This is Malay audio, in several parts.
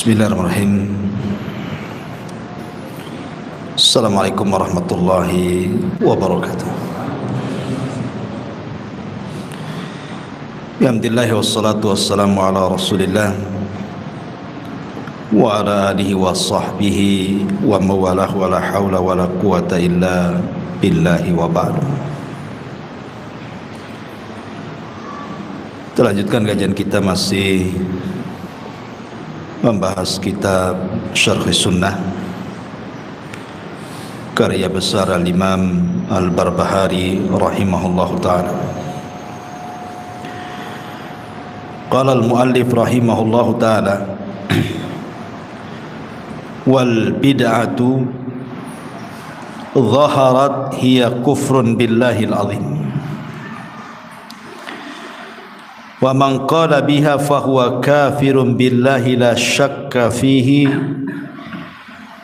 Bismillahirrahmanirrahim. Assalamualaikum warahmatullahi wabarakatuh. Alhamdulillah wassalatu wassalamu ala Rasulillah wa ala alihi wa sahbihi wa mawalah wa la hawla wa la quwata illa billahi wa ba'du. Kita lanjutkan kajian kita, masih membahas kitab Syarh Sunnah karya besar Al-Imam Al-Barbahari rahimahullahu ta'ala. Qala al-muallif rahimahullahu ta'ala: wal bid'atu zaharat hiya kufrun billahil azim, wa man qala biha fahuwa kafirun billahi la syakka fihi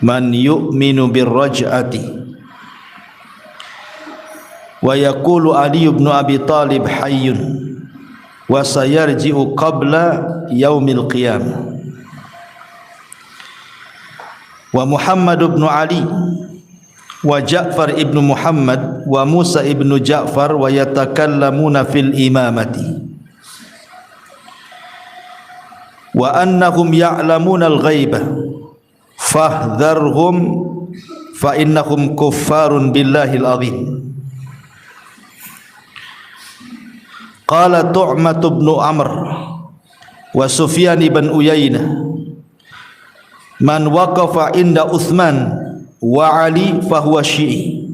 man yu'minu birraj'ati. Wa yaqulu Ali ibn Abi Talib hayyun wa sayarji'u qabla yaumil qiyamah. Wa Muhammad ibn Ali wa Ja'far ibn Muhammad wa Musa ibn Ja'far wa yatakallamuna fil imamati wa annahum ya'lamuna al-ghaibah fahdharhum fa innahum kuffarun billahil azim. Qala Tu'mah ibn Amr wa Sufyan ibn Uyainah: man waqafa inda Uthman wa Ali fahuwa syi'i,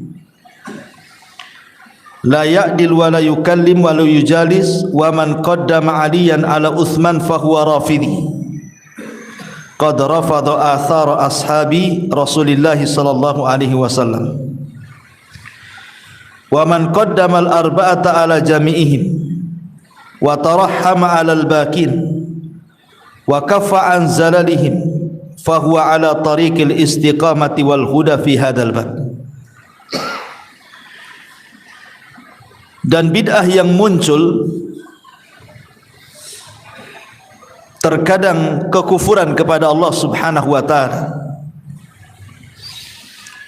la ya'dil wa la yukallim wa la yujalis, wa man qaddama aliyan ala Uthman fahuwa rafidhi, qad rafadha athara ashabi Rasulillah sallallahu alaihi wasallam, wa man qaddama al-arba'ata ala jami'ihim wa tarahhama ala al-bakin wa kaffa an zalalihim fahuwa ala tariqil istiqamati wal huda fi hadzal bab. Dan bid'ah yang muncul terkadang kekufuran kepada Allah Subhanahu wa ta'ala,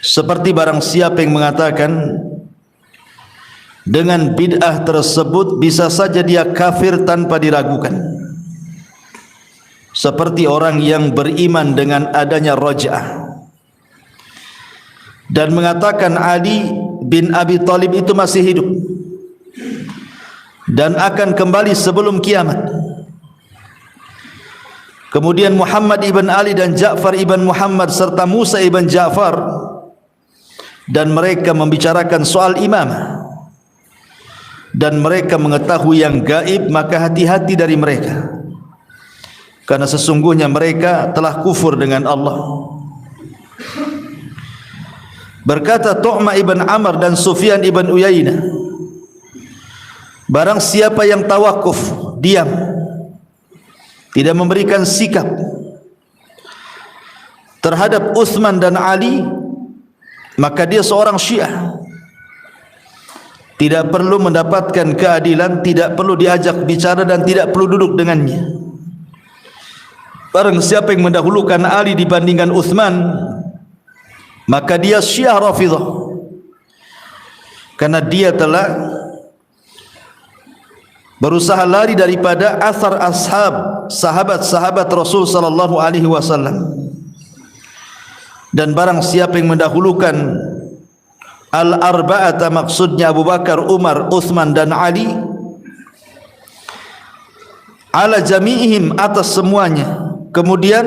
seperti barang siapa yang mengatakan dengan bid'ah tersebut bisa saja dia kafir tanpa diragukan, seperti orang yang beriman dengan adanya raj'ah dan mengatakan Ali bin Abi Talib itu masih hidup dan akan kembali sebelum kiamat. Kemudian Muhammad ibn Ali dan Ja'far ibn Muhammad serta Musa ibn Ja'far, dan mereka membicarakan soal imamah dan mereka mengetahui yang gaib, maka hati-hati dari mereka, karena sesungguhnya mereka telah kufur dengan Allah. Berkata Tu'mah ibn Amr dan Sufyan ibn Uyainah, barang siapa yang tawakuf, diam, tidak memberikan sikap terhadap Uthman dan Ali, maka dia seorang Syiah, tidak perlu mendapatkan keadilan, tidak perlu diajak bicara dan tidak perlu duduk dengannya. Barang siapa yang mendahulukan Ali dibandingkan Uthman, maka dia Syiah Rafidhah, karena dia telah berusaha lari daripada asar sahabat-sahabat Rasul sallallahu alaihi wasallam. Dan barang siapa yang mendahulukan al-arba'ata, maksudnya Abu Bakar, Umar, Uthman dan Ali, ala jami'ihim, atas semuanya, kemudian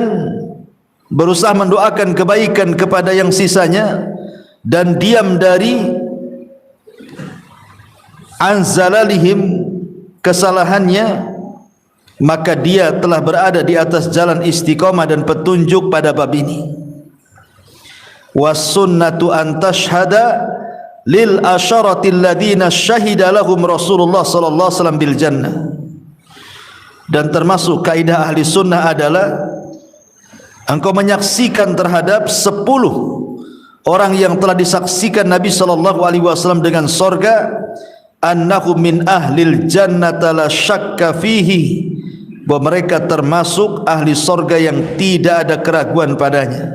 berusaha mendoakan kebaikan kepada yang sisanya dan diam dari anzalalihim, kesalahannya, maka dia telah berada di atas jalan istiqamah dan petunjuk pada bab ini. Was sunnatu an tashhada lil asyaratil ladina syahida lahum Rasulullah sallallahu alaihi wasallam bil jannah. Dan termasuk kaidah ahli sunnah adalah engkau menyaksikan terhadap 10 orang yang telah disaksikan Nabi sallallahu alaihi wasallam dengan surga, annahu min ahlil jannata la syakka fihi bahwa mereka termasuk ahli surga yang tidak ada keraguan padanya.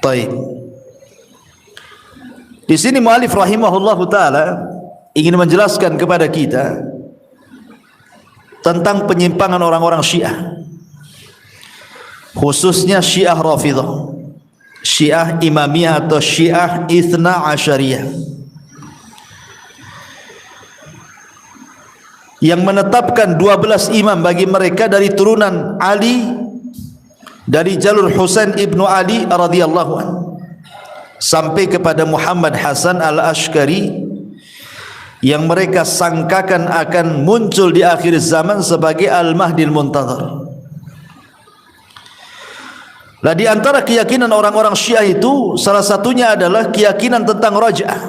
Baik. Di sini muallif rahimahullahu taala ingin menjelaskan kepada kita tentang penyimpangan orang-orang Syiah, khususnya Syiah Rafidhah, Syiah Imamiyah atau Syiah Itsna Asyariyah, yang menetapkan 12 imam bagi mereka dari turunan Ali, dari jalur Husain ibnu Ali radhiyallahu anhu sampai kepada Muhammad Hasan al-Ashkari, yang mereka sangkakan akan muncul di akhir zaman sebagai Al-Mahdil Muntazar. Nah, di antara keyakinan orang-orang Syiah itu salah satunya adalah keyakinan tentang raj'ah,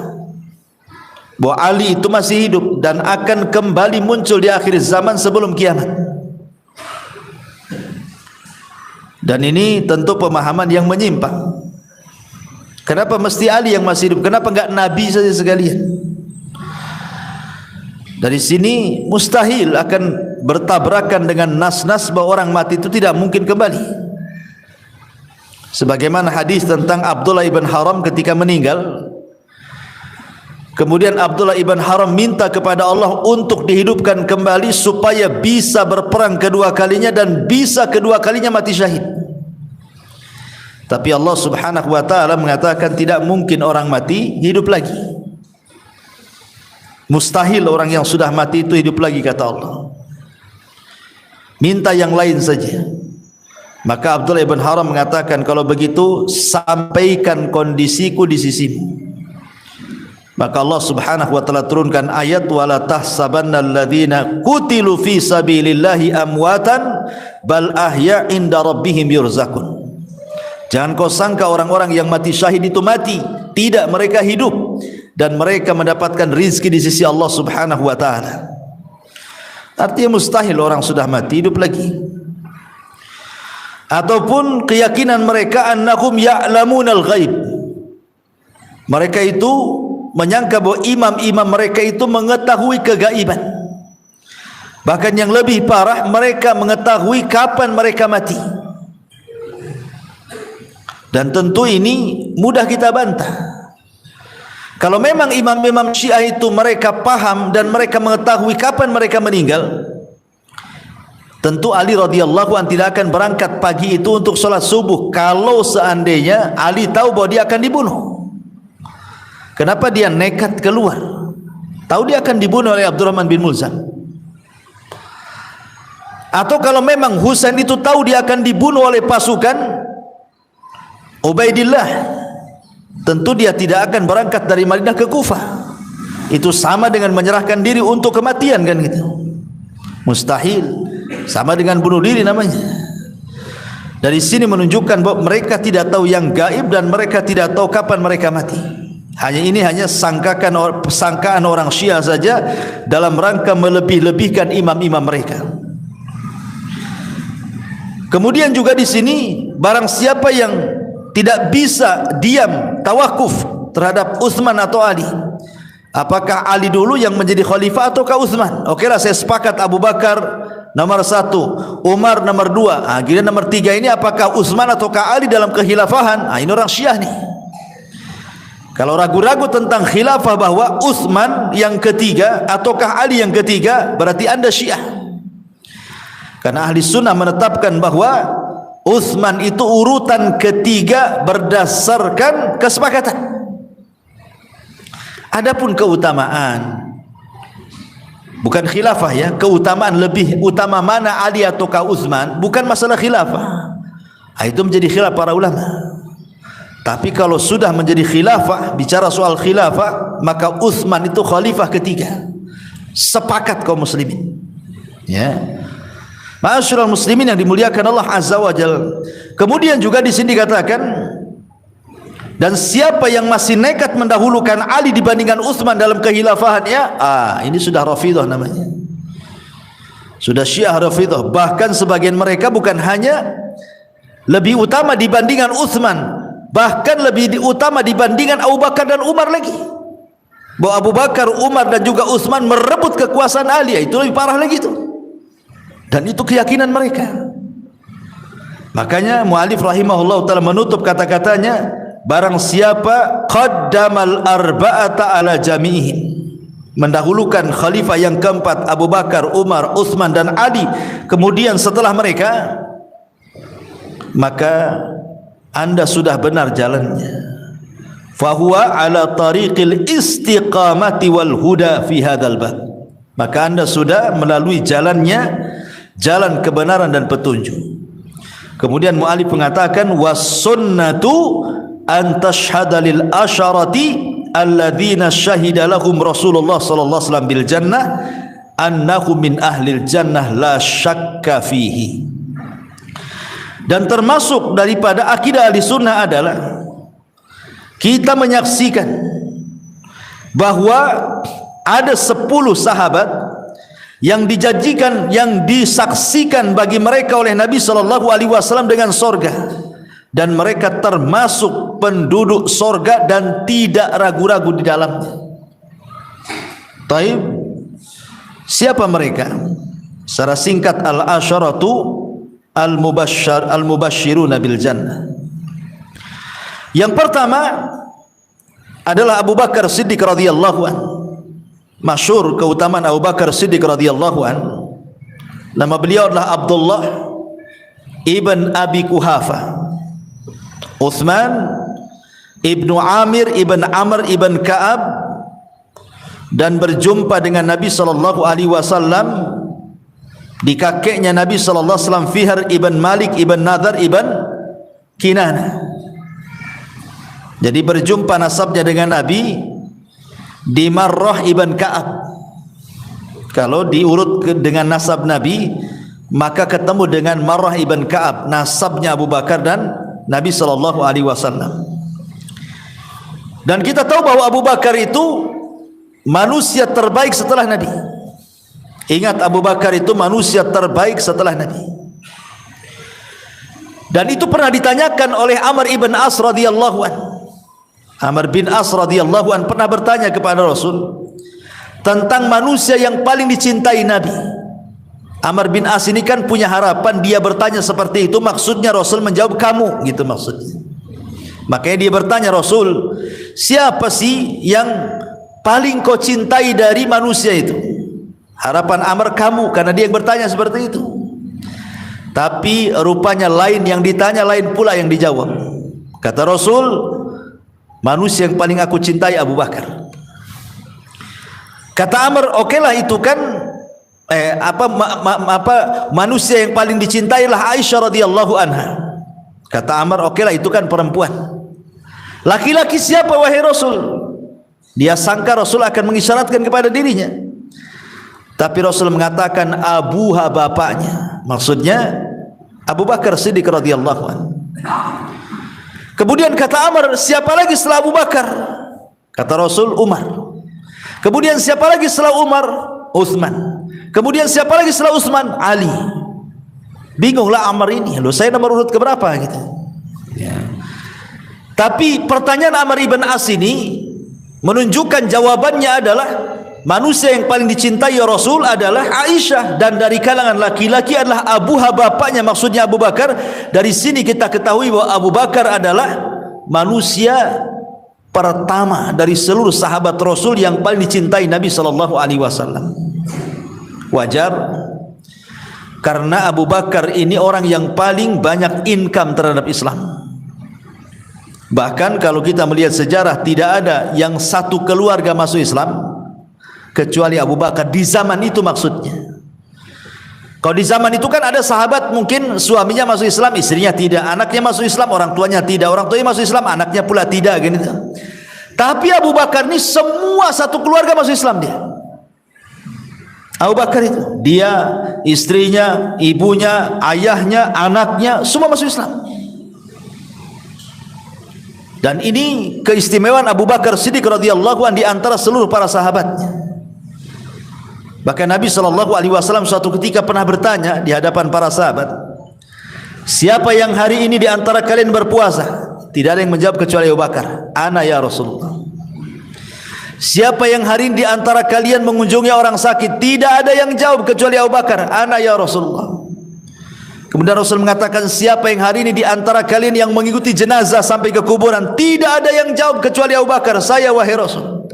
bahwa Ali itu masih hidup dan akan kembali muncul di akhir zaman sebelum kiamat. Dan ini tentu pemahaman yang menyimpang. Kenapa mesti Ali yang masih hidup? Kenapa enggak Nabi saja sekalian? Dari sini mustahil akan bertabrakan dengan nas-nas bahwa orang mati itu tidak mungkin kembali. Sebagaimana hadis tentang Abdullah ibn Haram ketika meninggal, kemudian Abdullah ibn Haram minta kepada Allah untuk dihidupkan kembali supaya bisa berperang kedua kalinya dan bisa kedua kalinya mati syahid. Tapi Allah subhanahu wa ta'ala mengatakan tidak mungkin orang mati hidup lagi. Mustahil orang yang sudah mati itu hidup lagi, kata Allah. Minta yang lain saja. Maka Abdullah ibn Haram mengatakan, kalau begitu sampaikan kondisiku di sisimu. Maka Allah subhanahu wa ta'ala turunkan ayat, wala tahsabanna alladhina qutilu fi sabilillahi amwatan bal ahya inda rabbihim yurzakun. Jangan kau sangka orang-orang yang mati syahid itu mati. Tidak, mereka hidup dan mereka mendapatkan rizki di sisi Allah subhanahu wa ta'ala. Artinya mustahil orang sudah mati hidup lagi. Ataupun keyakinan mereka annahum ya'lamunal ghaib, mereka itu menyangka bahwa imam-imam mereka itu mengetahui kegaiban. Bahkan yang lebih parah, mereka mengetahui kapan mereka mati. Dan tentu ini mudah kita bantah. Kalau memang imam-imam Syiah itu mereka paham dan mereka mengetahui kapan mereka meninggal, tentu Ali radhiyallahu anhu tidak akan berangkat pagi itu untuk sholat subuh kalau seandainya Ali tahu bahwa dia akan dibunuh. Kenapa dia nekat keluar? Tahu dia akan dibunuh oleh Abdurrahman bin Mulzam. Atau kalau memang Husain itu tahu dia akan dibunuh oleh pasukan Ubaidillah, tentu dia tidak akan berangkat dari Madinah ke Kufah. Itu sama dengan menyerahkan diri untuk kematian, kan gitu. Mustahil. Sama dengan bunuh diri namanya. Dari sini menunjukkan bahwa mereka tidak tahu yang gaib dan mereka tidak tahu kapan mereka mati. Hanya sangkaan orang Syiah saja dalam rangka melebih-lebihkan imam-imam mereka. Kemudian juga di sini, barang siapa yang tidak bisa diam tawakuf terhadap Utsman atau Ali, apakah Ali dulu yang menjadi khalifah ataukah Utsman? Okelah, saya sepakat Abu Bakar nomor 1, Umar nomor 2, giliran nomor 3 ini apakah Utsman ataukah Ali dalam kekhilafahan? Ini orang Syiah nih. Kalau ragu-ragu tentang khilafah bahwa Utsman yang ketiga ataukah Ali yang ketiga, berarti Anda Syiah. Karena ahli sunnah menetapkan bahwa Utsman itu urutan ketiga berdasarkan kesepakatan. Adapun keutamaan, bukan khilafah ya, keutamaan lebih utama mana Ali ataukah Utsman, bukan masalah khilafah. Itu menjadi khilaf para ulama. Tapi kalau sudah menjadi khilafah, bicara soal khilafah, maka Utsman itu khalifah ketiga. Sepakat kaum muslimin. Ya. Ma'asyiral muslimin yang dimuliakan Allah Azza wa Jalla. Kemudian juga di sini dikatakan, dan siapa yang masih nekat mendahulukan Ali dibandingkan Utsman dalam kehilafahannya, ini sudah Rafidhah namanya. Sudah Syiah Rafidhah. Bahkan sebagian mereka bukan hanya lebih utama dibandingkan Utsman, bahkan lebih utama dibandingkan Abu Bakar dan Umar lagi. bahwa Abu Bakar, Umar dan juga Utsman merebut kekuasaan Ali. Itu lebih parah lagi itu. Dan itu keyakinan mereka. Makanya muallif rahimahullah taala menutup kata-katanya, barang siapa qaddamal arba'ata ala jami'ihim, mendahulukan khalifah yang keempat Abu Bakar, Umar, Utsman dan Ali, kemudian setelah mereka, maka anda sudah benar jalannya. Fahuwa ala tariqil istiqamati wal huda fi hadzal bab. Maka anda sudah melalui jalannya, jalan kebenaran dan petunjuk. Kemudian muallif mengatakan was sunnatu an tashhada lil asharati alladzina syahida lahum Rasulullah sallallahu alaihi wasallam bil jannah annahum min ahlil jannah la syakka fihi. Dan termasuk daripada akidah ahli sunnah adalah kita menyaksikan bahwa ada 10 sahabat yang dijanjikan, yang disaksikan bagi mereka oleh Nabi sallallahu alaihi wasallam dengan surga, dan mereka termasuk penduduk surga dan tidak ragu-ragu di dalamnya. Taib, siapa mereka? Secara singkat, al-asharatu al-mubashshiruna bil jannah. Yang pertama adalah Abu Bakar Siddiq radhiyallahu anhu. Masyhur keutamaan Abu Bakar Siddiq radhiyallahu anhu. Nama beliau adalah Abdullah ibn Abi Kuhafa, Utsman ibnu Amir ibn Amr ibn Ka'ab, dan berjumpa dengan Nabi sallallahu alaihi wasallam di kakeknya Nabi sallallahu alaihi wasallam, Fihr ibn Malik ibn Nadhr ibn Kinana. Jadi berjumpa nasabnya dengan Nabi di Marrah ibn Ka'ab. Kalau diurut dengan nasab Nabi, maka ketemu dengan Marrah ibn Ka'ab, nasabnya Abu Bakar dan Nabi sallallahu alaihi wasallam. Dan kita tahu bahwa Abu Bakar itu manusia terbaik setelah Nabi. Ingat, Abu Bakar itu manusia terbaik setelah Nabi. Dan itu pernah ditanyakan oleh Amr ibn As radhiyallahu anhu. Amr bin As radhiyallahu anhu pernah bertanya kepada Rasul tentang manusia yang paling dicintai Nabi. Amr bin As ini kan punya harapan, dia bertanya seperti itu, maksudnya Rasul menjawab kamu, gitu maksudnya. Makanya dia bertanya, Rasul, siapa sih yang paling kau cintai dari manusia itu? Harapan Amr kamu, karena dia yang bertanya seperti itu. Tapi rupanya lain yang ditanya, lain pula yang dijawab. Kata Rasul, manusia yang paling aku cintai Abu Bakar. Kata Amr, okelah itu kan manusia yang paling dicintai lah Aisyah radhiyallahu anha. Kata Amr, okelah itu kan perempuan. Laki-laki siapa wahai Rasul? Dia sangka Rasul akan mengisyaratkan kepada dirinya. Tapi Rasul mengatakan abuha, bapaknya. Maksudnya Abu Bakar Siddiq radhiyallahu anhu. Kemudian kata Amr, siapa lagi setelah Abu Bakar? Kata Rasul, Umar. Kemudian siapa lagi setelah Umar? Utsman. Kemudian siapa lagi setelah Utsman? Ali. Bingunglah Amr ini, loh saya nomor urut keberapa gitu. Ya. Tapi pertanyaan Amr ibn As ini menunjukkan jawabannya adalah manusia yang paling dicintai ya Rasul adalah Aisyah, dan dari kalangan laki-laki adalah abuha, bapaknya, maksudnya Abu Bakar. Dari sini kita ketahui bahwa Abu Bakar adalah manusia pertama dari seluruh sahabat Rasul yang paling dicintai Nabi sallallahu alaihi wasallam. Wajar, karena Abu Bakar ini orang yang paling banyak income terhadap Islam. Bahkan kalau kita melihat sejarah, tidak ada yang satu keluarga masuk Islam kecuali Abu Bakar di zaman itu maksudnya. Kalau di zaman itu kan ada sahabat mungkin suaminya masuk Islam, istrinya tidak, anaknya masuk Islam, orang tuanya tidak, orang tuanya masuk Islam, anaknya pula tidak, gitu. Tapi Abu Bakar ini semua satu keluarga masuk Islam dia. Abu Bakar itu, dia, istrinya, ibunya, ayahnya, anaknya, semua masuk Islam. Dan ini keistimewaan Abu Bakar Siddiq radhiyallahu anhu di antara seluruh para sahabatnya. Bahkan Nabi SAW suatu ketika pernah bertanya di hadapan para sahabat, siapa yang hari ini di antara kalian berpuasa? Tidak ada yang menjawab kecuali Abu Bakar. Ana ya Rasulullah. siapa yang hari ini di antara kalian mengunjungi orang sakit? Tidak ada yang jawab kecuali Abu Bakar, ana ya Rasulullah. Kemudian Rasul mengatakan, siapa yang hari ini di antara kalian yang mengikuti jenazah sampai ke kuburan? Tidak ada yang jawab kecuali Abu Bakar, saya wahai Rasul.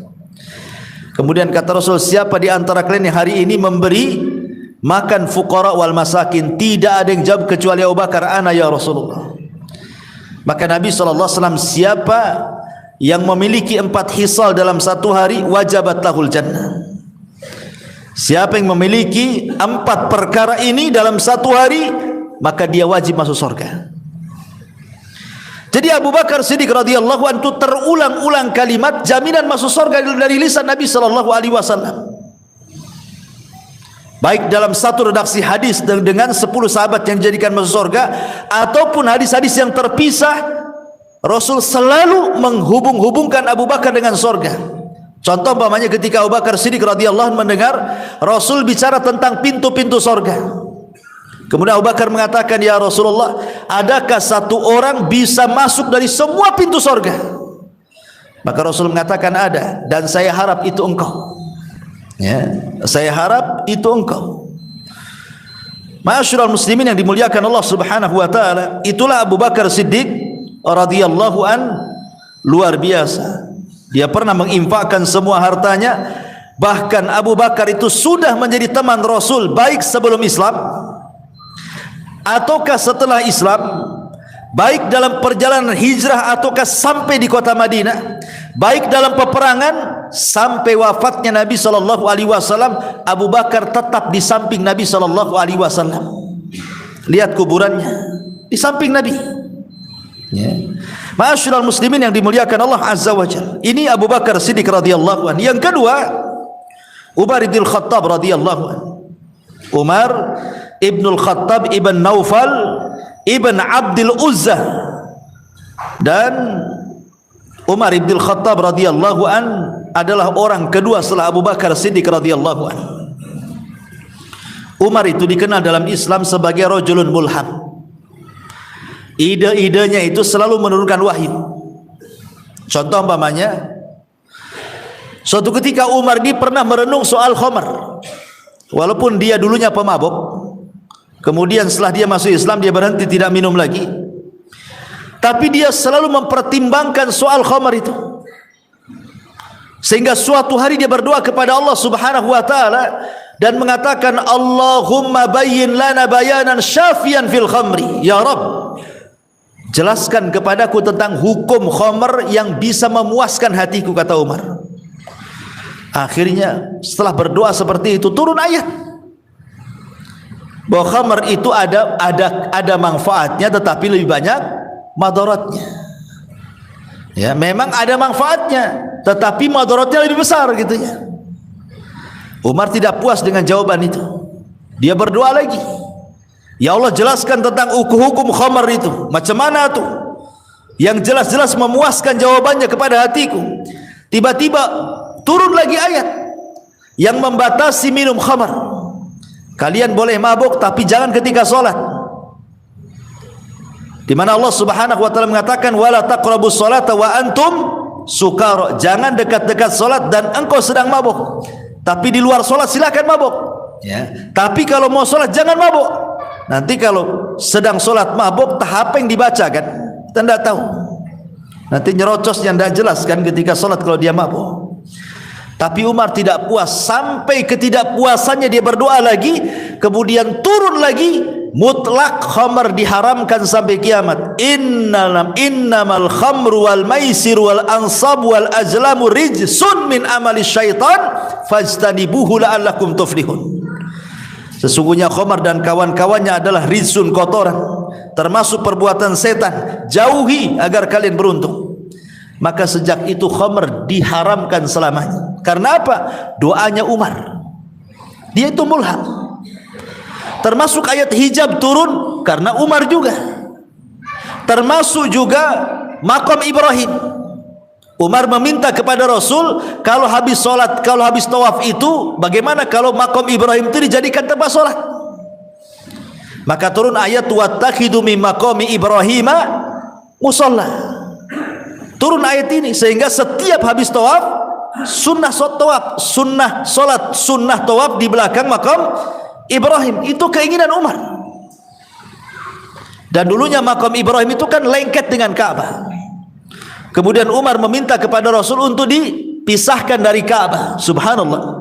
Kemudian kata Rasul, siapa di antara kalian yang hari ini memberi makan fuqara wal masakin? Tidak ada yang jawab kecuali Abu Bakar, ana ya Rasulullah. Maka Nabi SAW, siapa yang memiliki 4 hisal dalam satu hari, wajabat lahul jannah. Siapa yang memiliki 4 perkara ini dalam satu hari, maka dia wajib masuk surga. Jadi Abu Bakar Siddiq radhiyallahu anhu terulang-ulang kalimat jaminan masuk surga dari lisan Nabi sallallahu alaihi wasallam. Baik dalam satu redaksi hadis dengan 10 sahabat yang dijadikan masuk surga, ataupun hadis-hadis yang terpisah, Rasul selalu menghubung-hubungkan Abu Bakar dengan surga. Contoh umpamanya ketika Abu Bakar Siddiq radhiyallahu anhu mendengar Rasul bicara tentang pintu-pintu surga. Kemudian Abu Bakar mengatakan, ya Rasulullah, adakah satu orang bisa masuk dari semua pintu surga? Maka Rasul mengatakan ada, dan saya harap itu engkau. Ya, saya harap itu engkau. Ma'asyiral muslimin yang dimuliakan Allah Subhanahu wa taala, itulah Abu Bakar Siddiq radhiyallahu an, luar biasa. Dia pernah menginfakkan semua hartanya. Bahkan Abu Bakar itu sudah menjadi teman Rasul baik sebelum Islam ataukah setelah Islam, baik dalam perjalanan hijrah ataukah sampai di kota Madinah, baik dalam peperangan sampai wafatnya Nabi sallallahu alaihi wasallam, Abu Bakar tetap di samping Nabi sallallahu alaihi wasallam. Lihat kuburannya di samping Nabi. Ya. Ma'asyiral muslimin yang dimuliakan Allah Azza wa Jalla. Ini Abu Bakar Siddiq radhiyallahu anhu. Yang kedua, Umar bin Khattab radhiyallahu anhu. Umar Ibnul Khattab ibn Naufal ibn Abdul Uzza, dan Umar ibn Khattab radhiyallahu an adalah orang kedua setelah Abu Bakar Siddiq radhiyallahu an. Umar itu dikenal dalam Islam sebagai rajulun mulham. Ide-idenya itu selalu menurunkan wahyu. Contoh umpamanya, suatu ketika Umar ini pernah merenung soal khamar. Walaupun dia dulunya pemabuk, kemudian setelah dia masuk Islam dia berhenti tidak minum lagi, tapi dia selalu mempertimbangkan soal khamar itu. Sehingga suatu hari dia berdoa kepada Allah Subhanahu wa taala dan mengatakan, Allahumma bayyin lana bayanan syafian fil khamri. Ya Rabb, jelaskan kepadaku tentang hukum khamar yang bisa memuaskan hatiku, kata Umar. Akhirnya setelah berdoa seperti itu turun ayat bahwa khamar itu ada manfaatnya tetapi lebih banyak madaratnya. Ya, memang ada manfaatnya tetapi madaratnya lebih besar gitu ya. Umar tidak puas dengan jawaban itu. Dia berdoa lagi, ya Allah, jelaskan tentang hukum khamar itu. Macam mana tuh? Yang jelas-jelas memuaskan jawabannya kepada hatiku. Tiba-tiba turun lagi ayat yang membatasi minum khamar. Kalian boleh mabuk tapi jangan ketika solat. Di mana Allah Subhanahu wa taala mengatakan, wala taqrabus salata wa antum sukara. Jangan dekat-dekat solat dan engkau sedang mabuk. Tapi di luar solat silakan mabuk. Ya. Tapi kalau mau solat jangan mabuk. Nanti kalau sedang solat mabuk, apa yang dibaca kan? Kita tidak tahu. Nanti nyerocos yang tidak jelas kan ketika solat kalau dia mabuk. Tapi Umar tidak puas, sampai ketidakpuasannya dia berdoa lagi, kemudian turun lagi, mutlak khamar diharamkan sampai kiamat. Innamal khamru wal maisir wal ansab wal azlamu rijsun min amali syaitan fajtanibuhu la'allakum tuflihun. Sesungguhnya khamar dan kawan-kawannya adalah rijsun, kotoran, termasuk perbuatan setan. Jauhi agar kalian beruntung. Maka sejak itu khamr diharamkan selamanya. Karena apa? Doanya Umar. Dia itu mulham. Termasuk ayat hijab turun karena Umar juga. Termasuk juga makom Ibrahim. Umar meminta kepada Rasul, kalau habis solat, kalau habis tawaf itu, bagaimana kalau makom Ibrahim itu dijadikan tempat solat? Maka turun ayat wattakhidu min maqami Ibrahima musalla. Turun ayat ini sehingga setiap habis tawaf sunnah tawaf, sunnah solat, sunnah tawaf di belakang makam Ibrahim. Itu keinginan Umar. Dan dulunya makam Ibrahim itu kan lengket dengan Ka'bah. Kemudian Umar meminta kepada Rasul untuk dipisahkan dari Ka'bah. Subhanallah.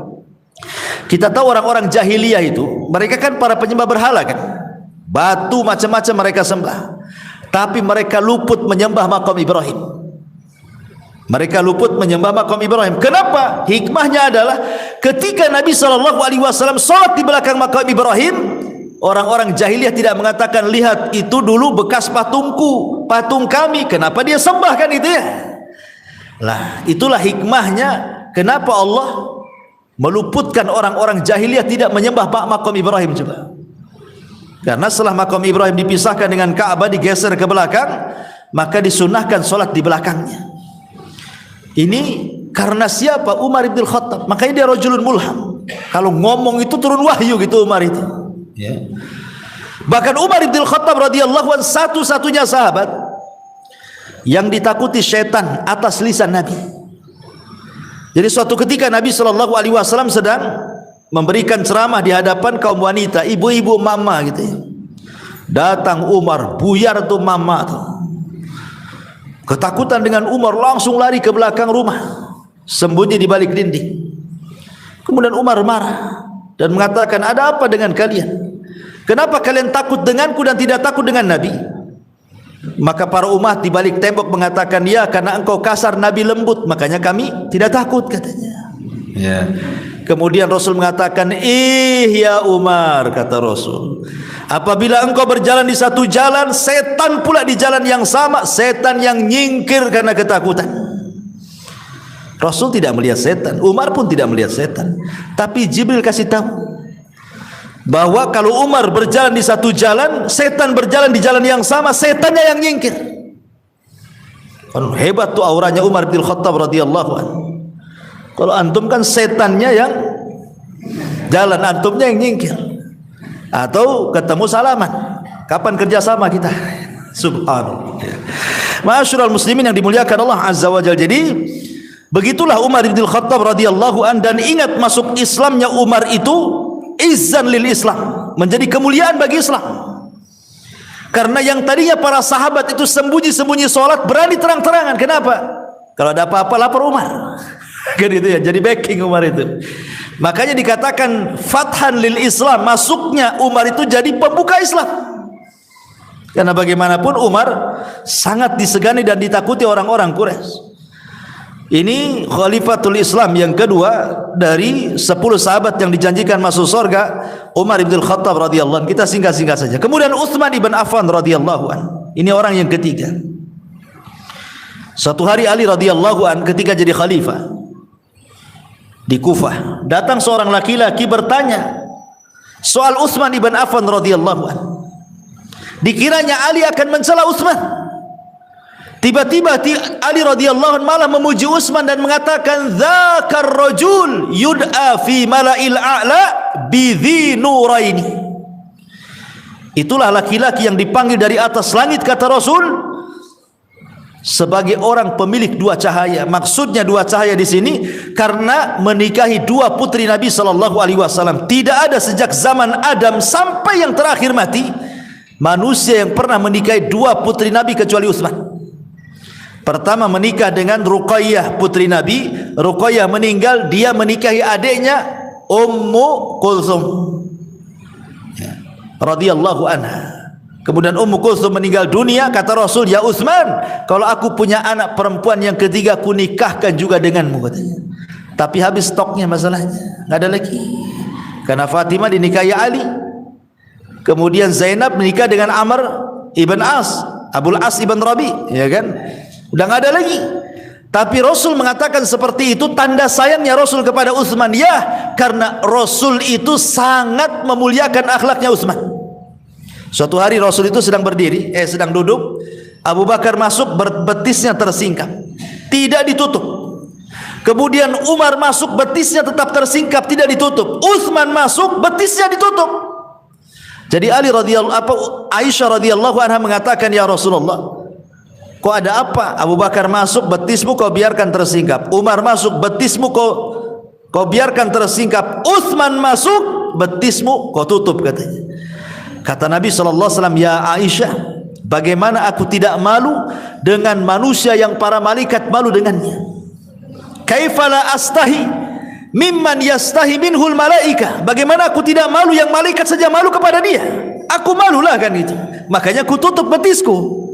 Kita tahu orang-orang jahiliyah itu, mereka kan para penyembah berhala kan. Batu macam-macam mereka sembah. Tapi mereka luput menyembah makam Ibrahim. Mereka luput menyembah makam Ibrahim. Kenapa? Hikmahnya adalah ketika Nabi SAW salat di belakang makam Ibrahim, orang-orang jahiliyah tidak mengatakan, lihat itu dulu bekas patungku, patung kami, kenapa dia sembah kan itu ya. Lah, itulah hikmahnya kenapa Allah meluputkan orang-orang jahiliyah tidak menyembah makam Ibrahim coba. Karena setelah makam Ibrahim dipisahkan dengan Ka'bah, digeser ke belakang, maka disunahkan solat di belakangnya. Ini karena siapa? Umar ibn Khattab. Makanya dia rajulun mulham. Kalau ngomong itu turun wahyu gitu Umar itu. Ya. Bahkan Umar ibn Khattab radhiyallahu anhu satu-satunya sahabat yang ditakuti syaitan atas lisan Nabi. Jadi suatu ketika Nabi SAW sedang memberikan ceramah di hadapan kaum wanita, ibu-ibu, mama gitu ya. Datang Umar, buyar tuh mama tuh. Ketakutan dengan Umar, langsung lari ke belakang rumah, sembunyi di balik dinding. Kemudian Umar marah dan mengatakan, ada apa dengan kalian? Kenapa kalian takut denganku dan tidak takut dengan Nabi? Maka para umat di balik tembok mengatakan, ya karena engkau kasar, Nabi lembut, makanya kami tidak takut katanya. Ya. Kemudian Rasul mengatakan, ya Umar, kata Rasul, apabila engkau berjalan di satu jalan, setan pula di jalan yang sama, setan yang nyingkir karena ketakutan. Rasul tidak melihat setan, Umar pun tidak melihat setan, tapi Jibril kasih tahu bahwa kalau Umar berjalan di satu jalan, setan berjalan di jalan yang sama, setannya yang nyingkir. Hebat tuh auranya Umar bin Khattab radhiyallahu anhu. Kalau antum kan setannya yang jalan, antumnya yang nyingkir. Atau ketemu salaman, kapan kerjasama kita? Subhanallah. Ma'asyiral muslimin yang dimuliakan Allah Azza wa Jalla. Jadi begitulah Umar bin Khattab radhiyallahu an. Dan ingat, masuk Islamnya Umar itu izzan lil Islam, menjadi kemuliaan bagi Islam. Karena yang tadinya para sahabat itu sembunyi-sembunyi sholat, berani terang-terangan. Kenapa? Kalau ada apa-apa lapor Umar. Kan itu ya, jadi backing Umar itu. Makanya dikatakan fathan lil Islam, masuknya Umar itu jadi pembuka Islam. Karena bagaimanapun Umar sangat disegani dan ditakuti orang-orang Quraisy. Ini Khalifatul Islam yang kedua dari 10 sahabat yang dijanjikan masuk surga, Umar bin Khattab radhiyallahu anhu. Kita singkat-singkat saja. Kemudian Utsman bin Affan radhiyallahu anhu. Ini orang yang ketiga. Suatu hari Ali radhiyallahu anhu ketika jadi khalifah di Kufah, datang seorang laki-laki bertanya soal Utsman bin Affan radhiyallahu anhu. Dikiranya Ali akan mencela Utsman. Tiba-tiba Ali radhiyallahu anhu malah memuji Utsman dan mengatakan, dzakar rajul yud'a fi mala'il a'la bi dhi nuraini. Itulah laki-laki yang dipanggil dari atas langit, kata Rasul, sebagai orang pemilik dua cahaya. Maksudnya dua cahaya di sini karena menikahi dua putri Nabi sallallahu alaihi wasallam. Tidak ada sejak zaman Adam sampai yang terakhir mati manusia yang pernah menikahi dua putri Nabi kecuali Utsman. Pertama menikah dengan Ruqayyah putri Nabi. Ruqayyah meninggal, dia menikahi adiknya Ummu Kulsum radhiyallahu anha. Kemudian Ummu Kulsum meninggal dunia, kata Rasul, ya Utsman, kalau aku punya anak perempuan yang ketiga, aku nikahkan juga denganmu, katanya. Tapi habis stoknya masalahnya, nggak ada lagi. Karena Fatimah dinikahi Ali, kemudian Zainab menikah dengan Amr ibn As, Abul As ibn Rabi, ya kan? Udah nggak ada lagi. Tapi Rasul mengatakan seperti itu tanda sayangnya Rasul kepada Utsman, ya, karena Rasul itu sangat memuliakan akhlaknya Utsman. Suatu hari Rasul itu sedang berdiri, sedang duduk. Abu Bakar masuk, betisnya tersingkap, tidak ditutup. Kemudian Umar masuk, betisnya tetap tersingkap, tidak ditutup. Utsman masuk, betisnya ditutup. Jadi Aisyah radhiyallahu anha mengatakan, ya Rasulullah, Kok ada apa? Abu Bakar masuk, betismu kau biarkan tersingkap. Umar masuk, betismu kau biarkan tersingkap. Utsman masuk, betismu kau tutup, katanya. Kata Nabi SAW, ya Aisyah, bagaimana aku tidak malu dengan manusia yang para malaikat malu dengannya? Kaifala astahi mimman yastahi minhul malaika. Bagaimana aku tidak malu yang malaikat saja malu kepada dia? Aku malulah kan itu. Makanya aku tutup betisku.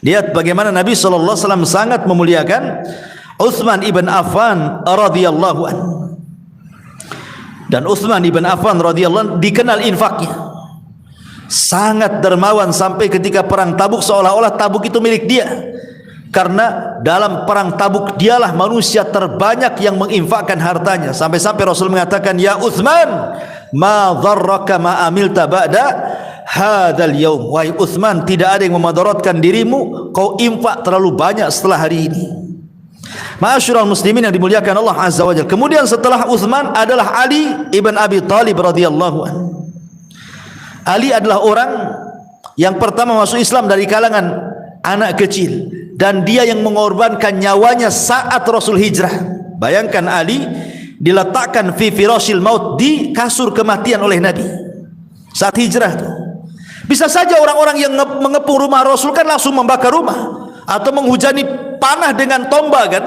Lihat bagaimana Nabi SAW sangat memuliakan Utsman ibn Affan radhiyallahu anhu. Dan Utsman ibn Affan radhiyallahu anhu dikenal infaknya, sangat dermawan, sampai ketika perang Tabuk seolah-olah Tabuk itu milik dia, karena dalam perang Tabuk dialah manusia terbanyak yang menginfakkan hartanya. Sampai-sampai Rasul mengatakan, ya Utsman, ma dharraka ma amilta ba'da hadzal yaum. Wahai Utsman, tidak ada yang memadaratkan dirimu, kau infak terlalu banyak setelah hari ini. Ma'asyiral muslimin yang dimuliakan Allah Azza wa Jalla. Kemudian setelah Utsman adalah Ali ibn Abi Thalib radhiyallahu anhu. Ali adalah orang yang pertama masuk Islam dari kalangan anak kecil, dan dia yang mengorbankan nyawanya saat Rasul hijrah. Bayangkan, Ali diletakkan fi firashil maut, di kasur kematian oleh Nabi saat hijrah itu. Bisa saja orang-orang yang mengepung rumah Rasul kan langsung membakar rumah atau menghujani panah dengan tombak kan.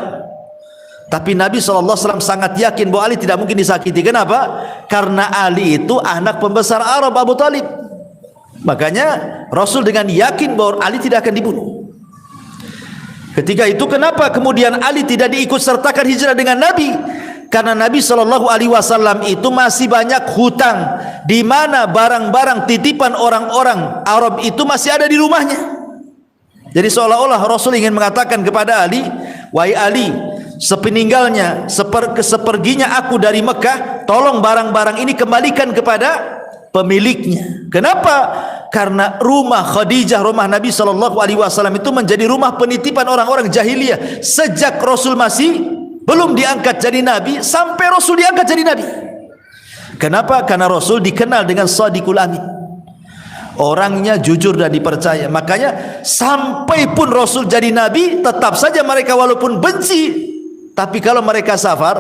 Tapi Nabi SAW sangat yakin bahwa Ali tidak mungkin disakiti. Kenapa? Karena Ali itu anak pembesar Arab, Abu Talib. Makanya Rasul dengan yakin bahwa Ali tidak akan dibunuh. Ketika itu kenapa kemudian Ali tidak diikut sertakan hijrah dengan Nabi? Karena Nabi SAW itu masih banyak hutang, di mana barang-barang titipan orang-orang Arab itu masih ada di rumahnya. Jadi seolah-olah Rasul ingin mengatakan kepada Ali, wahai Ali, sepeninggalnya, seperginya aku dari Mekah, tolong barang-barang ini kembalikan kepada pemiliknya. Kenapa? Karena rumah Khadijah, rumah Nabi SAW itu menjadi rumah penitipan orang-orang jahiliyah sejak Rasul masih belum diangkat jadi Nabi sampai Rasul diangkat jadi Nabi. Kenapa? Karena Rasul dikenal dengan Shadiqul Amin, orangnya jujur dan dipercaya. Makanya sampai pun Rasul jadi Nabi, tetap saja mereka walaupun benci, tapi kalau mereka safar,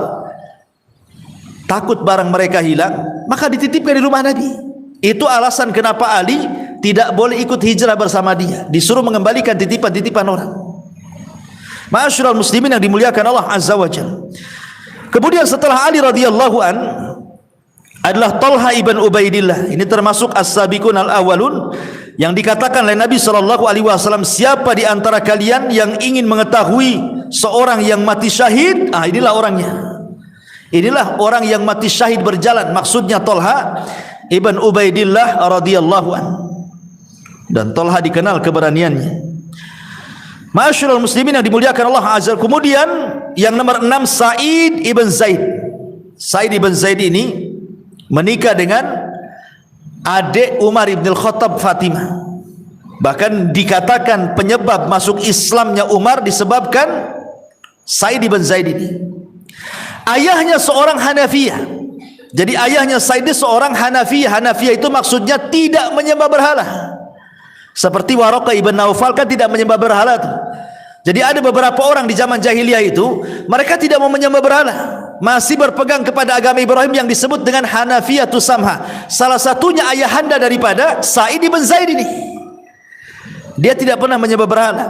takut barang mereka hilang, maka dititipkan di rumah Nabi. Itu alasan kenapa Ali tidak boleh ikut hijrah bersama dia, disuruh mengembalikan titipan-titipan orang. Ma'asyiral muslimin yang dimuliakan Allah Azza wa Jalla. Kemudian setelah Ali radhiyallahu an adalah Talha ibn Ubaidillah. Ini termasuk as-sabiqun al-awwalun yang dikatakan oleh Nabi SAW, siapa di antara kalian yang ingin mengetahui seorang yang mati syahid, inilah orangnya. Inilah orang yang mati syahid berjalan, maksudnya Talha ibn Ubaidillah radhiyallahu an. Dan Talha dikenal keberaniannya. Ma'asyiral muslimin yang dimuliakan Allah Azza. Kemudian yang nomor 6, Sa'id ibn Zaid. Sa'id ibn Zaid ini menikah dengan adik Umar ibn al-Khattab, Fatimah. Bahkan dikatakan penyebab masuk Islamnya Umar disebabkan Sa'id ibn Zaid ini. Ayahnya seorang Hanafiyah. Jadi ayahnya Sa'id seorang Hanafiyah. Hanafiyah itu maksudnya tidak menyembah berhala. Seperti Waraqah ibn Naufal kan tidak menyembah berhala itu. Jadi ada beberapa orang di zaman jahiliyah itu, mereka tidak mau menyembah berhala, masih berpegang kepada agama Ibrahim yang disebut dengan Hanafiyatus Samha. Salah satunya ayahanda daripada Sa'id ibn Zaid ini. Dia tidak pernah menyembah berhala.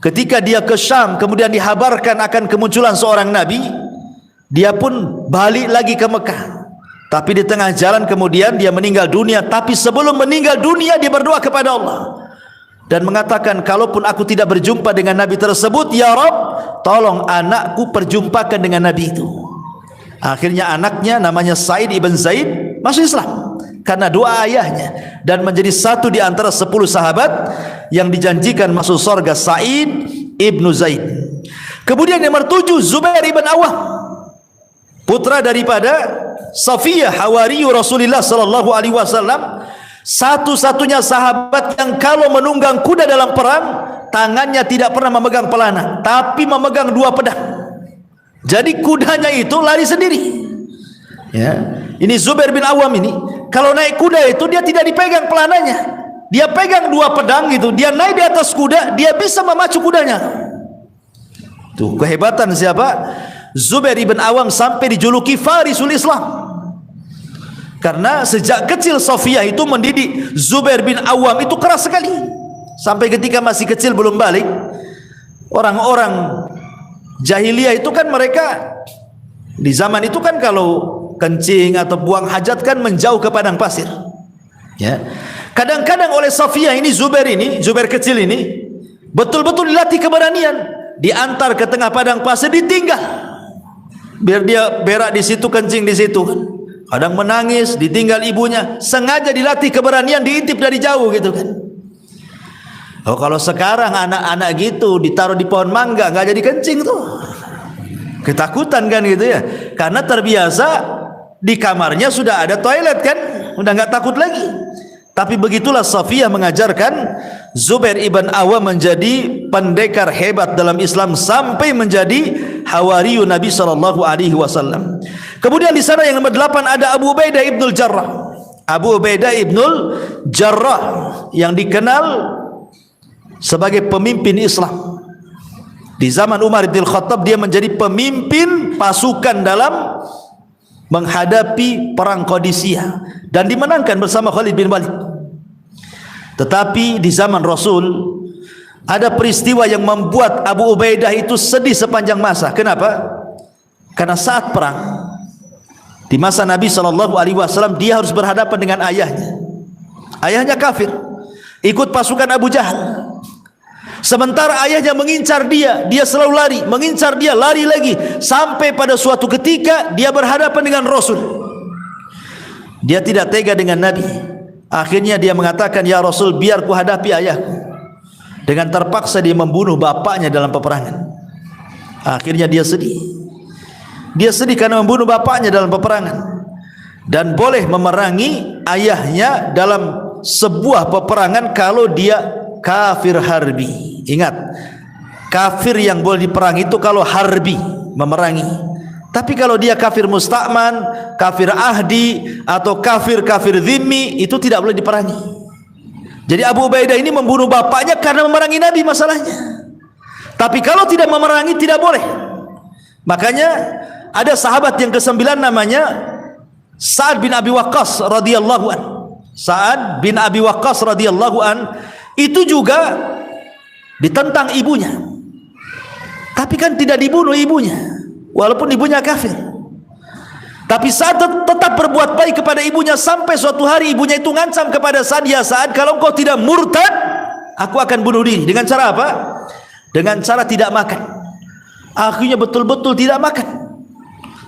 Ketika dia ke Syam, kemudian dihabarkan akan kemunculan seorang nabi, dia pun balik lagi ke Mekah. Tapi di tengah jalan kemudian dia meninggal dunia. Tapi sebelum meninggal dunia dia berdoa kepada Allah dan mengatakan, kalaupun aku tidak berjumpa dengan Nabi tersebut, ya Rabb, tolong anakku perjumpakan dengan Nabi itu. Akhirnya anaknya namanya Sa'id ibn Zaid masuk Islam karena doa ayahnya, dan menjadi satu di antara 10 sahabat yang dijanjikan masuk surga, Sa'id ibn Zaid. Kemudian nomor 7, Zubair ibn Awam, putra daripada Safiyah, hawariyu Rasulullah sallallahu alaihi wasallam, satu-satunya sahabat yang kalau menunggang kuda dalam perang, tangannya tidak pernah memegang pelana, tapi memegang 2 pedang. Jadi kudanya itu lari sendiri. Ya, ini Zubair bin Awam ini, kalau naik kuda itu dia tidak dipegang pelananya, dia pegang dua pedang gitu, dia naik di atas kuda, dia bisa memacu kudanya. Tuh kehebatan siapa? Zubair ibn Awam sampai dijuluki Farisul Islam. Karena sejak kecil Safiyah itu mendidik Zubair bin Awam itu keras sekali. Sampai ketika masih kecil belum balik, orang-orang jahiliyah itu kan mereka di zaman itu kan kalau kencing atau buang hajat kan menjauh ke padang pasir. Ya. Kadang-kadang oleh Safiyah ini, Zubair kecil ini betul-betul dilatih keberanian, diantar ke tengah padang pasir, ditinggal. Biar dia berak di situ, kencing di situ kan. Kadang menangis, ditinggal ibunya, sengaja dilatih keberanian, diintip dari jauh gitu kan. Oh, kalau sekarang anak-anak gitu ditaruh di pohon mangga nggak jadi kencing tuh. Ketakutan kan gitu ya. Karena terbiasa di kamarnya sudah ada toilet kan, udah nggak takut lagi. Tapi begitulah Safiyah mengajarkan Zubair ibn Awam menjadi pendekar hebat dalam Islam sampai menjadi hawariyu Nabi SAW. Kemudian di sana yang nomor 8 ada Abu Ubaidah ibnul Jarrah. Abu Ubaidah ibnul Jarrah yang dikenal sebagai pemimpin Islam. Di zaman Umar bin Khattab dia menjadi pemimpin pasukan dalam menghadapi perang Qadisiyah dan dimenangkan bersama Khalid bin Walid. Tetapi di zaman Rasul ada peristiwa yang membuat Abu Ubaidah itu sedih sepanjang masa. Kenapa? Karena saat perang di masa Nabi SAW dia harus berhadapan dengan ayahnya. Ayahnya kafir, ikut pasukan Abu Jahal. Sementara ayahnya mengincar dia, dia selalu lari, mengincar dia, lari lagi, sampai pada suatu ketika dia berhadapan dengan Rasul. Dia tidak tega dengan Nabi. Akhirnya dia mengatakan, "Ya Rasul, biar ku hadapi ayahku." Dengan terpaksa dia membunuh bapaknya dalam peperangan. Akhirnya dia sedih. Dia sedih karena membunuh bapaknya dalam peperangan dan boleh memerangi ayahnya dalam sebuah peperangan kalau dia kafir harbi. Ingat, kafir yang boleh diperangi itu kalau harbi, memerangi. Tapi kalau dia kafir musta'man, kafir ahdi, atau kafir zimmi, itu tidak boleh diperangi. Jadi Abu Ubaidah ini membunuh bapaknya karena memerangi Nabi masalahnya. Tapi kalau tidak memerangi tidak boleh. Makanya ada sahabat yang ke-9 namanya Sa'ad bin Abi Waqqas radhiyallahu an. Sa'ad bin Abi Waqqas radhiyallahu an itu juga ditentang ibunya, tapi kan tidak dibunuh ibunya walaupun ibunya kafir. Tapi Sa'ad tetap berbuat baik kepada ibunya sampai suatu hari ibunya itu ngancam kepada Sa'ad, "Ya Sa'ad, kalau engkau tidak murtad, aku akan bunuh diri." Dengan cara apa? Dengan cara tidak makan. Akhirnya betul-betul tidak makan,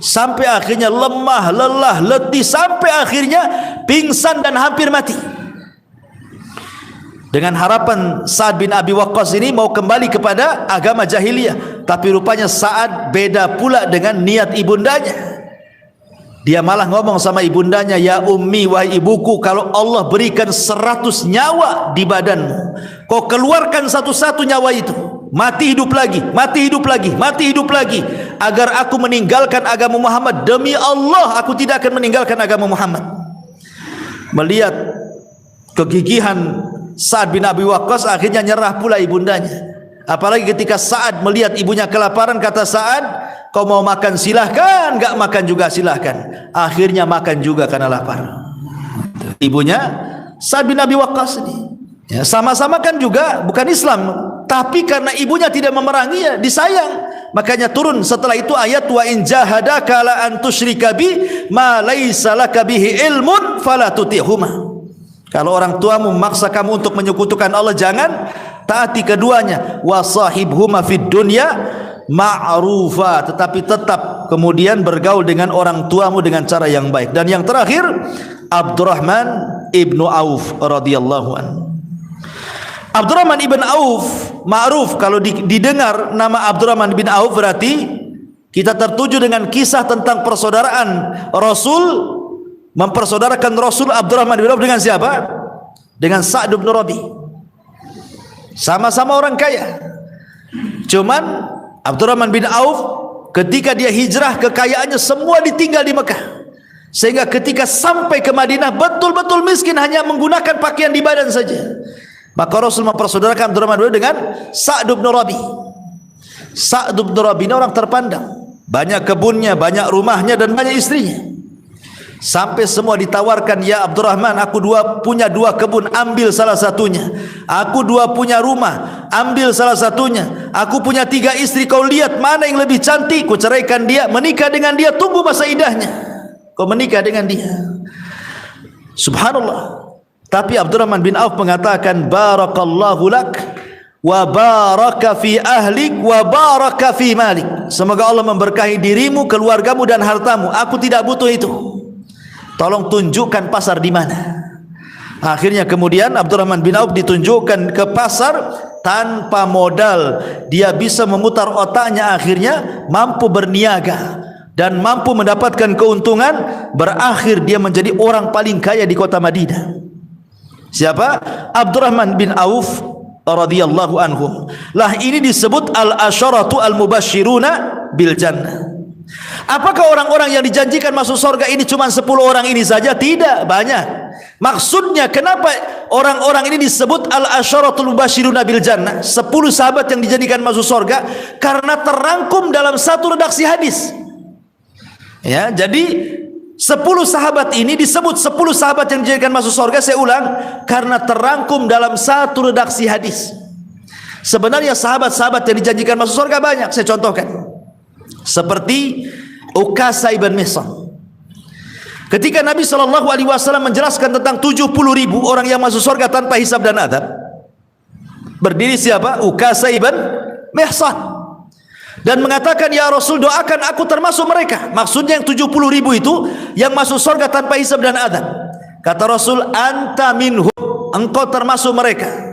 sampai akhirnya lemah, lelah, letih, sampai akhirnya pingsan dan hampir mati. Dengan harapan Sa'ad bin Abi Waqqas ini mau kembali kepada agama jahiliyah, tapi rupanya Sa'ad beda pula dengan niat ibundanya. Dia malah ngomong sama ibundanya, "Ya ummi, wahai ibuku, kalau Allah berikan 100 nyawa di badanmu, kau keluarkan satu-satu nyawa itu, mati hidup lagi, mati hidup lagi, mati hidup lagi, agar aku meninggalkan agama Muhammad. Demi Allah, aku tidak akan meninggalkan agama Muhammad." Melihat kegigihan Sa'ad bin Abi Waqqas, akhirnya nyerah pula ibundanya. Apalagi ketika Sa'ad melihat ibunya kelaparan, kata Sa'ad, "Kau mau makan silahkan, enggak makan juga silahkan." Akhirnya makan juga karena lapar. Ibunya Sa'ad bin Abi Waqqas ini, ya, sama-sama kan juga bukan Islam, tapi karena ibunya tidak memeranginya, disayang. Makanya turun setelah itu ayat, "Wa in jahadaka la an tusyrika bi ma laisa laka bihi ilmun fala tuti'huma." Kalau orang tuamu memaksa kamu untuk menyekutukan Allah, jangan taati keduanya. Wa sahibhuma fid dunya ma'rufa, tetapi tetap kemudian bergaul dengan orang tuamu dengan cara yang baik. Dan yang terakhir, Abdurrahman ibnu Auf radhiyallahu anhu. Abdurrahman ibn Auf ma'ruf, kalau didengar nama Abdurrahman bin Auf berarti kita tertuju dengan kisah tentang persaudaraan Rasul, mempersaudarakan Rasul Abdurrahman bin Auf dengan siapa? Dengan Sa'd bin Rabi. Sama-sama orang kaya. Cuman Abdurrahman bin Auf ketika dia hijrah, kekayaannya semua ditinggal di Mekah. Sehingga ketika sampai ke Madinah betul-betul miskin, hanya menggunakan pakaian di badan saja. Maka Rasul mempersaudarakan Abdurrahman bin Auf dengan Sa'd bin Rabi. Sa'd bin Rabi ini orang terpandang, banyak kebunnya, banyak rumahnya dan banyak istrinya. Sampai semua ditawarkan, ya Abdurrahman, aku punya dua kebun, ambil salah satunya. Aku punya rumah, ambil salah satunya. Aku punya 3 istri, kau lihat mana yang lebih cantik, ku ceraikan dia, menikah dengan dia, tunggu masa idahnya, kau menikah dengan dia. Subhanallah. Tapi Abdurrahman bin Auf mengatakan, barakallahu lak wa baraka fi ahlik wa baraka fi malik. Semoga Allah memberkahi dirimu, keluargamu dan hartamu. Aku tidak butuh itu. Tolong tunjukkan pasar di mana. Akhirnya kemudian Abdurrahman bin Auf ditunjukkan ke pasar tanpa modal. Dia bisa memutar otaknya, akhirnya mampu berniaga dan mampu mendapatkan keuntungan. Berakhir dia menjadi orang paling kaya di kota Madinah. Siapa? Abdurrahman bin Auf radhiyallahu anhum. Lah ini disebut al-asyaratu al-mubasyiruna bil jannah. Apakah orang-orang yang dijanjikan masuk surga ini cuma 10 orang ini saja? Tidak, banyak. Maksudnya kenapa orang-orang ini disebut al-asyaratul mubasyiruna bil jannah, 10 sahabat yang dijanjikan masuk surga? Karena terangkum dalam satu redaksi hadis. Ya, jadi 10 sahabat ini disebut 10 sahabat yang dijanjikan masuk surga. Saya ulang, karena terangkum dalam satu redaksi hadis. Sebenarnya sahabat-sahabat yang dijanjikan masuk surga banyak. Saya contohkan. Seperti Ukasa ibn Mihsan. Ketika Nabi SAW menjelaskan tentang 70.000 orang yang masuk surga tanpa hisab dan adab, berdiri siapa? Ukasa ibn Mihsan, dan mengatakan, ya Rasul, doakan aku termasuk mereka. Maksudnya yang 70.000 itu yang masuk surga tanpa hisab dan adab. Kata Rasul, anta minhum, engkau termasuk mereka.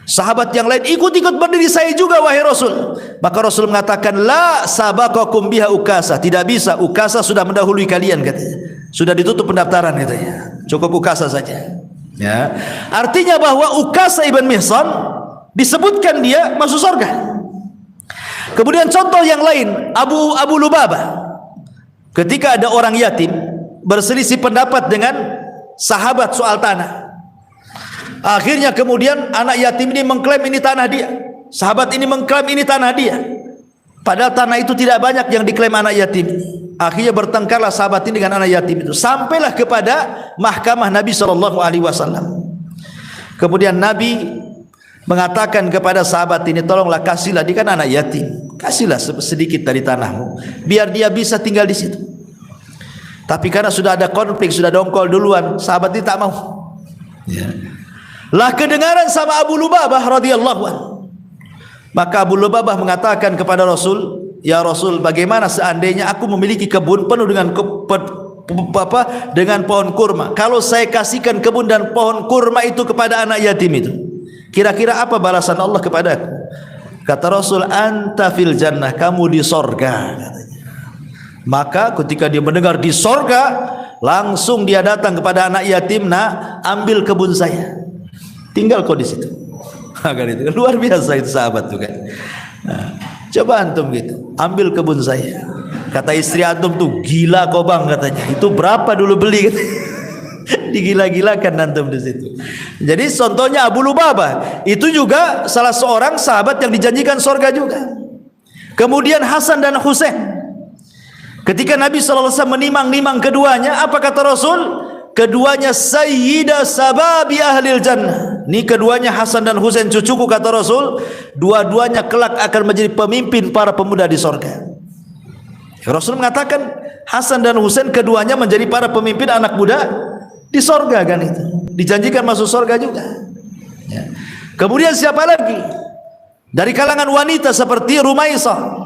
Sahabat yang lain ikut-ikut berdiri, saya juga wahai Rasul. Maka Rasul mengatakan, la sabaqakum biha Ukasa. Tidak bisa, Ukasa sudah mendahului kalian, katanya. Sudah ditutup pendaftaran, katanya. Cukup Ukasa saja. Ya. Artinya bahwa Ukasa ibn Mihsan disebutkan dia masuk surga. Kemudian contoh yang lain, Abu Lubabah. Ketika ada orang yatim berselisih pendapat dengan sahabat soal tanah. Akhirnya kemudian anak yatim ini mengklaim ini tanah dia. Sahabat ini mengklaim ini tanah dia. Padahal tanah itu tidak banyak yang diklaim anak yatim. Akhirnya bertengkarlah sahabat ini dengan anak yatim itu. Sampailah kepada mahkamah Nabi SAW. Kemudian Nabi mengatakan kepada sahabat ini, tolonglah kasihlah, dia kan anak yatim, kasihlah sedikit dari tanahmu, biar dia bisa tinggal di situ. Tapi karena sudah ada konflik, sudah dongkol duluan, sahabat ini tak mau. Ya. Lah kedengaran sama Abu Lubabah radhiyallahu anhu. Maka Abu Lubabah mengatakan kepada Rasul, ya Rasul, bagaimana seandainya aku memiliki kebun penuh dengan dengan pohon kurma? Kalau saya kasihkan kebun dan pohon kurma itu kepada anak yatim itu, kira-kira apa balasan Allah kepadaku? Kata Rasul, anta fil jannah, kamu di sorga, katanya. Maka ketika dia mendengar di sorga, langsung dia datang kepada anak yatim, nak, ambil kebun saya, tinggal kau di situ. Kan itu luar biasa itu sahabat tuh kan. Nah, coba antum gitu, ambil kebun saya. Kata istri antum tuh, gila kau bang, katanya. Itu berapa dulu beli? Digila-gilakan antum di situ. Jadi contohnya Abu Lubabah itu juga salah seorang sahabat yang dijanjikan surga juga. Kemudian Hasan dan Husain. Ketika Nabi SAW menimang-nimang keduanya, apa kata Rasul? Keduanya sayyida sababi ahlil jannah. Ini keduanya Hasan dan Husain cucuku, kata Rasul. Dua-duanya kelak akan menjadi pemimpin para pemuda di surga. Rasul mengatakan Hasan dan Husain keduanya menjadi para pemimpin anak muda di surga, kan itu. Dijanjikan masuk surga juga. Ya. Kemudian siapa lagi? Dari kalangan wanita seperti Rumaisah.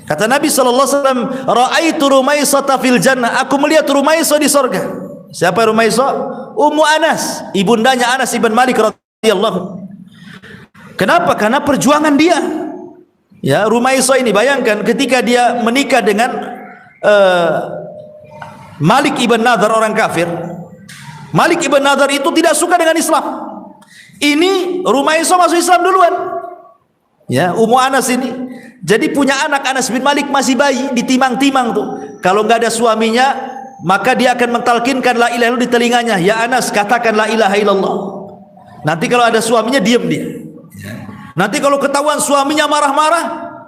Kata Nabi SAW, ra'aitu Rumaisata fil jannah. Aku melihat Rumaisah di surga. Siapa Rumaisah? Ummu Anas, ibundanya Anas ibn Malik radhiyallahu. Kenapa? Karena perjuangan dia. Ya, Rumaisah ini bayangkan ketika dia menikah dengan Malik ibn Nadhr, orang kafir. Malik ibn Nadhr itu tidak suka dengan Islam. Ini Rumaisah masuk Islam duluan. Ya, Ummu Anas ini. Jadi punya anak, Anas bin Malik masih bayi, ditimang-timang tuh. Kalau nggak ada suaminya, maka dia akan mentalkinkan la ilaha illallah di telinganya. Ya Anas, katakan la ilaha illallah. Nanti kalau ada suaminya, diam dia. Nanti kalau ketahuan suaminya marah-marah,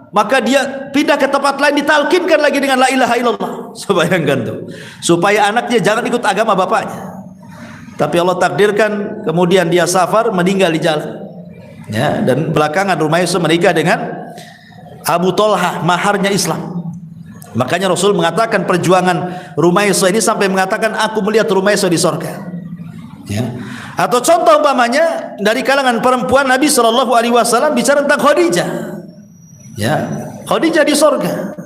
maka dia pindah ke tempat lain, ditalkinkan lagi dengan la ilaha illallah. Bayangkan tuh, supaya anaknya jangan ikut agama bapaknya. Tapi Allah takdirkan kemudian dia safar, meninggal di jalan. Ya, dan belakangan Rumaysah menikah dengan Abu Talha, maharnya Islam. Makanya Rasul mengatakan perjuangan Rumaysah ini sampai mengatakan, aku melihat Rumaysah di surga. Ya. Atau contoh umpamanya dari kalangan perempuan, Nabi SAW bicara tentang Khadijah. Ya, Khadijah di surga.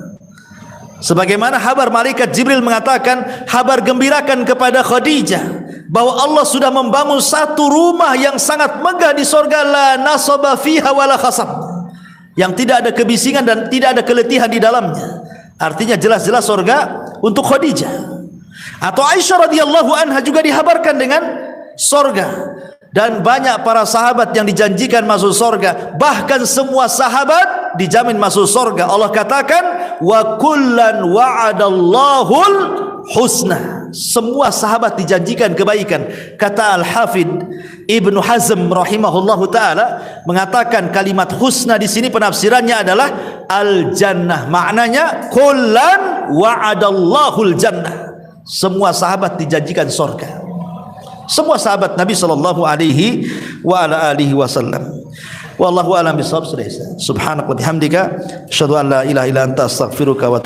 Sebagaimana kabar malaikat Jibril mengatakan, kabar gembirakan kepada Khadijah bahwa Allah sudah membangun satu rumah yang sangat megah di surga, la nasaba fiha wala khasab, yang tidak ada kebisingan dan tidak ada keletihan di dalamnya. Artinya jelas-jelas surga untuk Khadijah. Atau Aisyah radhiyallahu anha juga dihabarkan dengan surga. Dan banyak para sahabat yang dijanjikan masuk surga. Bahkan semua sahabat dijamin masuk surga. Allah katakan, wa kullan wa'adallahul husna. Semua sahabat dijanjikan kebaikan. Kata Al-Hafidh Ibnu Hazm rahimahullahu taala mengatakan kalimat husna di sini penafsirannya adalah al-jannah. Maknanya kullan wa'adallahul jannah. Semua sahabat dijanjikan surga. Semua sahabat Nabi sallallahu alaihi wa ala alihi wasallam. Wallahu a'lam bishawab. Subhanaka wa bihamdika asyhadu an la ilaha illa anta astaghfiruka wa